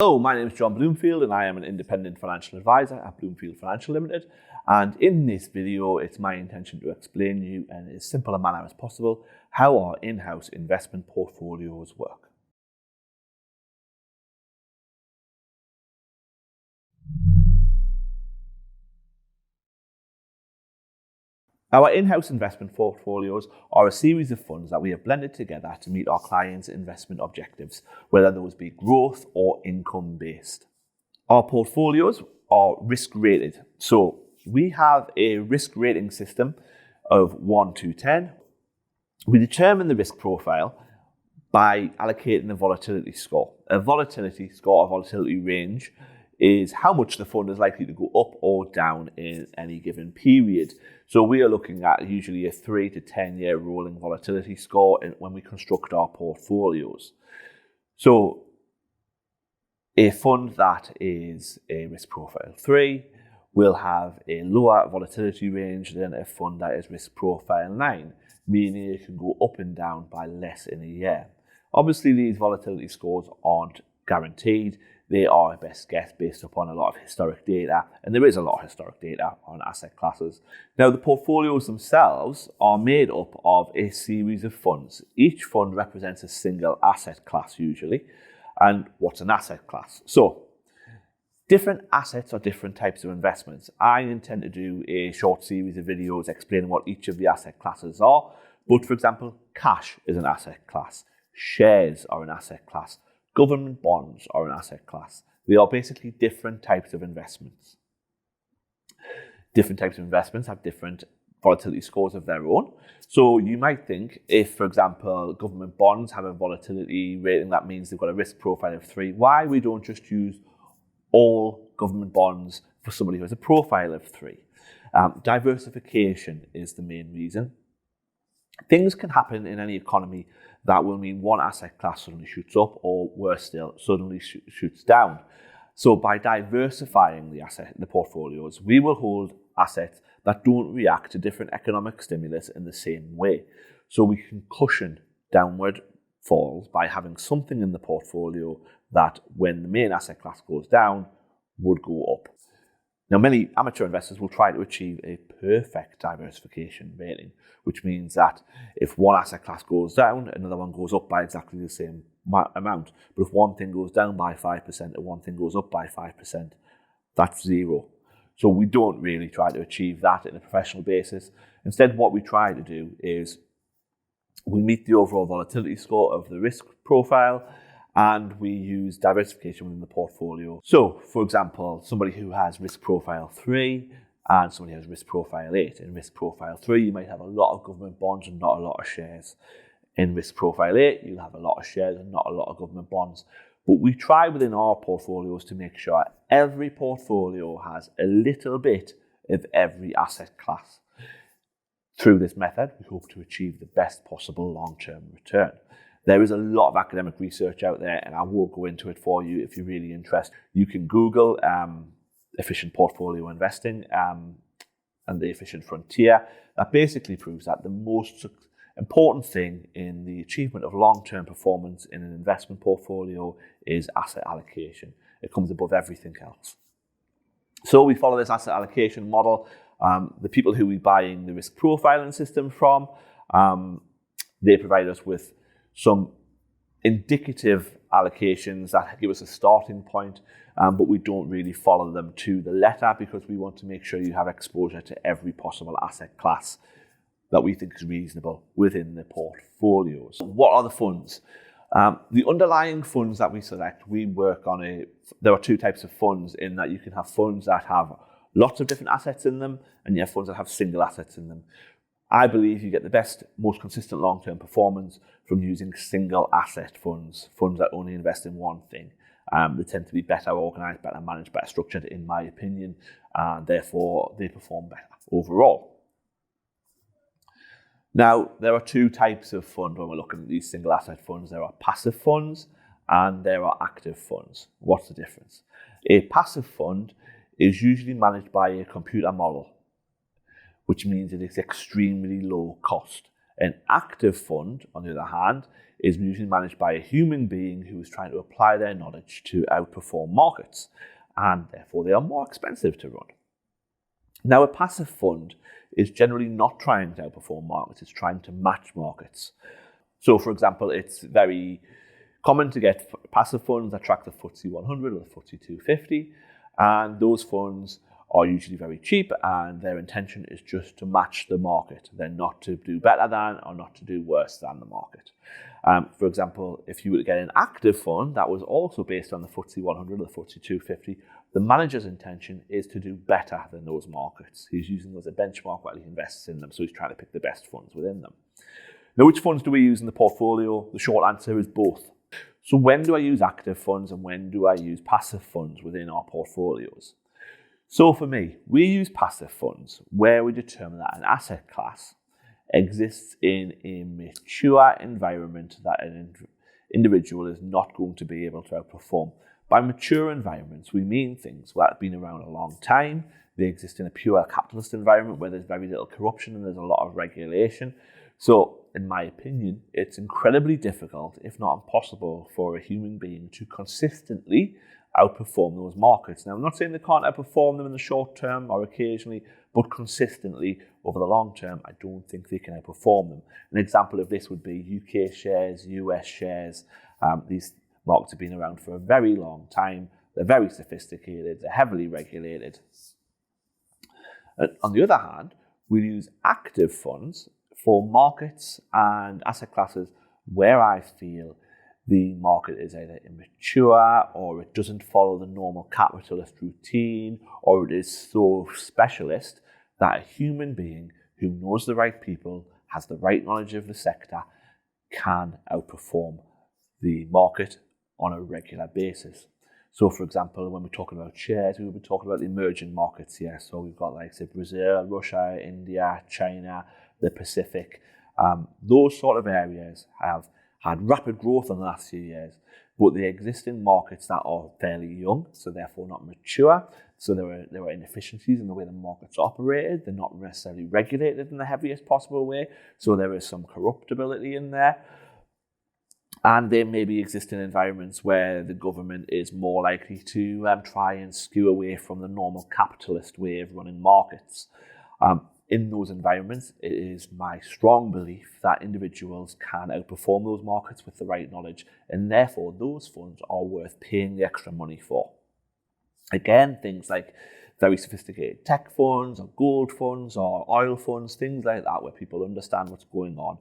Hello, my name is John Bloomfield and I am an independent financial advisor at Bloomfield Financial Limited. And in this video, it's my intention to explain to you in as simple a manner as possible how our in-house investment portfolios work. Our in-house investment portfolios are a series of funds that we have blended together to meet our clients' investment objectives, whether those be growth or income-based. Our portfolios are risk rated. So we have a risk rating system of 1 to 10. We determine the risk profile by allocating a volatility score. A volatility score, a volatility range, is how much the fund is likely to go up or down in any given period. So we are looking at usually a 3 to 10 year rolling volatility score when we construct our portfolios. So a fund that is a risk profile 3 will have a lower volatility range than a fund that is risk profile 9, meaning it can go up and down by less in a year. Obviously, these volatility scores aren't guaranteed. They are a best guess based upon a lot of historic data, and there is a lot of historic data on asset classes. Now, the portfolios themselves are made up of a series of funds. Each fund represents a single asset class usually. And what's an asset class? So, different assets are different types of investments. I intend to do a short series of videos explaining what each of the asset classes are. But for example, cash is an asset class. Shares are an asset class. Government bonds are an asset class. They are basically different types of investments. Different types of investments have different volatility scores of their own. So you might think if, for example, government bonds have a volatility rating, that means they've got a risk profile of 3. Why we don't just use all government bonds for somebody who has a profile of 3? Diversification is the main reason. Things can happen in any economy that will mean one asset class suddenly shoots up, or worse still, suddenly shoots down. So by diversifying the portfolios, we will hold assets that don't react to different economic stimulus in the same way. So we can cushion downward falls by having something in the portfolio that, when the main asset class goes down, would go up. Now, many amateur investors will try to achieve a perfect diversification rating, which means that if one asset class goes down, another one goes up by exactly the same amount. But if one thing goes down by 5% and one thing goes up by 5%, that's 0. So we don't really try to achieve that in a professional basis. Instead, what we try to do is we meet the overall volatility score of the risk profile, and we use diversification within the portfolio. So, for example, somebody who has risk profile 3 and somebody who has risk profile 8. In risk profile 3, you might have a lot of government bonds and not a lot of shares. In risk profile 8, you'll have a lot of shares and not a lot of government bonds. But we try within our portfolios to make sure every portfolio has a little bit of every asset class. Through this method, we hope to achieve the best possible long-term return. There is a lot of academic research out there, and I won't go into it for you if you're really interested. You can Google efficient portfolio investing and the efficient frontier. That basically proves that the most important thing in the achievement of long-term performance in an investment portfolio is asset allocation. It comes above everything else. So we follow this asset allocation model. The people who we're buying the risk profiling system from, they provide us with some indicative allocations that give us a starting point, but we don't really follow them to the letter because we want to make sure you have exposure to every possible asset class that we think is reasonable within the portfolios. What are the funds? The underlying funds that we select, we work on there are 2 types of funds, in that you can have funds that have lots of different assets in them, and you have funds that have single assets in them. I believe you get the best, most consistent long-term performance from using single asset funds that only invest in one thing. They tend to be better organized, better managed, better structured, in my opinion, and therefore they perform better overall. Now, there are 2 types of fund when we're looking at these single asset funds. There are passive funds and there are active funds. What's the difference? A passive fund is usually managed by a computer model, which means it is extremely low cost. An active fund, on the other hand, is usually managed by a human being who is trying to apply their knowledge to outperform markets, and therefore they are more expensive to run. Now, a passive fund is generally not trying to outperform markets, it's trying to match markets. So, for example, it's very common to get passive funds that track the FTSE 100 or the FTSE 250, and those funds are usually very cheap, and their intention is just to match the market. They're not to do better than or not to do worse than the market. For example, if you were to get an active fund that was also based on the FTSE 100 or the FTSE 250, the manager's intention is to do better than those markets. He's using those as a benchmark while he invests in them, so he's trying to pick the best funds within them. Now, which funds do we use in the portfolio? The short answer is both. So when do I use active funds and when do I use passive funds within our portfolios? So for me, we use passive funds where we determine that an asset class exists in a mature environment that an individual is not going to be able to outperform. By mature environments, we mean things that have been around a long time. They exist in a pure capitalist environment where there's very little corruption and there's a lot of regulation. So, in my opinion, it's incredibly difficult, if not impossible, for a human being to consistently outperform those markets. Now, I'm not saying they can't outperform them in the short term or occasionally, but consistently over the long term, I don't think they can outperform them. An example of this would be UK shares, US shares. These markets have been around for a very long time. They're very sophisticated. They're heavily regulated. On the other hand, we use active funds for markets and asset classes where I feel the market is either immature or it doesn't follow the normal capitalist routine, or it is so specialist that a human being who knows the right people, has the right knowledge of the sector, can outperform the market on a regular basis. So, for example, when we're talking about shares, we will be talking about the emerging markets here. So we've got like, say, Brazil, Russia, India, China, the Pacific. Those sort of areas have had rapid growth in the last few years, but they exist in markets that are fairly young, so therefore not mature. So there are inefficiencies in the way the markets operated. They're not necessarily regulated in the heaviest possible way, so there is some corruptibility in there. And they maybe exist in environments where the government is more likely to try and skew away from the normal capitalist way of running markets. In those environments, it is my strong belief that individuals can outperform those markets with the right knowledge, and therefore those funds are worth paying the extra money for. Again, things like very sophisticated tech funds or gold funds or oil funds, things like that, where people understand what's going on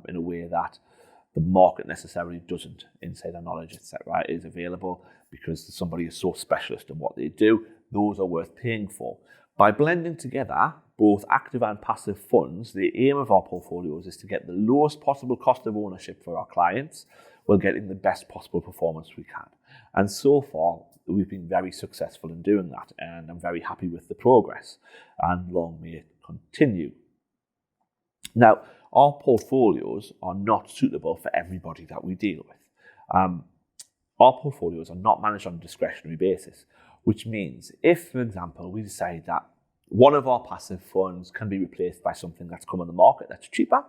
in a way that the market necessarily doesn't. Insider knowledge, etc., is available because somebody is so specialist in what they do. Those are worth paying for. By blending together both active and passive funds, the aim of our portfolios is to get the lowest possible cost of ownership for our clients while getting the best possible performance we can. And so far, we've been very successful in doing that, and I'm very happy with the progress, and long may it continue. Now, our portfolios are not suitable for everybody that we deal with. Our portfolios are not managed on a discretionary basis, which means if, for example, we decide that one of our passive funds can be replaced by something that's come on the market that's cheaper,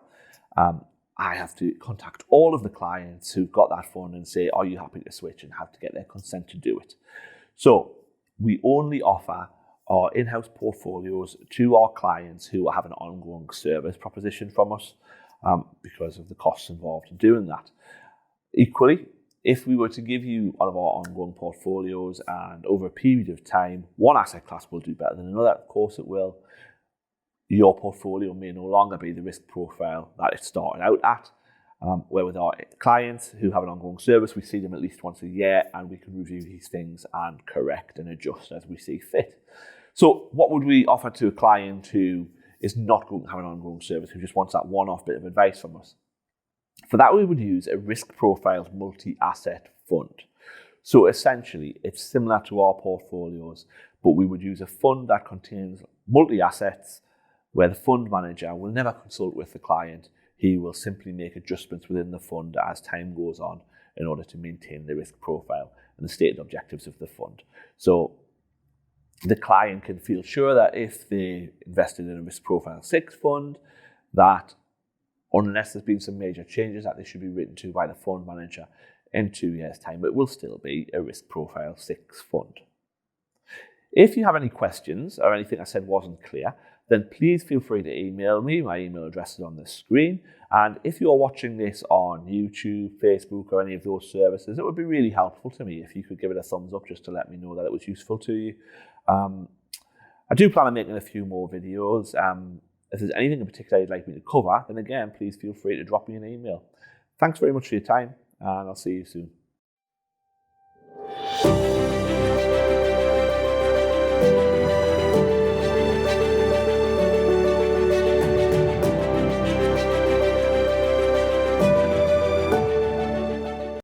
I have to contact all of the clients who've got that fund and say, are you happy to switch, and have to get their consent to do it. So we only offer our in-house portfolios to our clients who have an ongoing service proposition from us because of the costs involved in doing that. Equally, if we were to give you all of our ongoing portfolios and over a period of time, one asset class will do better than another, of course it will, your portfolio may no longer be the risk profile that it started out at. Where with our clients who have an ongoing service, we see them at least once a year and we can review these things and correct and adjust as we see fit. So what would we offer to a client who is not going to have an ongoing service, who just wants that one-off bit of advice from us? For that, we would use a risk-profiled multi-asset fund. So essentially, it's similar to our portfolios, but we would use a fund that contains multi-assets where the fund manager will never consult with the client. He will simply make adjustments within the fund as time goes on in order to maintain the risk profile and the stated objectives of the fund. So the client can feel sure that if they invested in a risk profile 6 fund, that unless there's been some major changes that they should be written to by the fund manager in 2 years' time. It will still be a risk profile 6 fund. If you have any questions or anything I said wasn't clear, then please feel free to email me. My email address is on the screen. And if you're watching this on YouTube, Facebook, or any of those services, it would be really helpful to me if you could give it a thumbs up just to let me know that it was useful to you. I do plan on making a few more videos. If there's anything in particular you'd like me to cover, then again, please feel free to drop me an email. Thanks very much for your time, and I'll see you soon.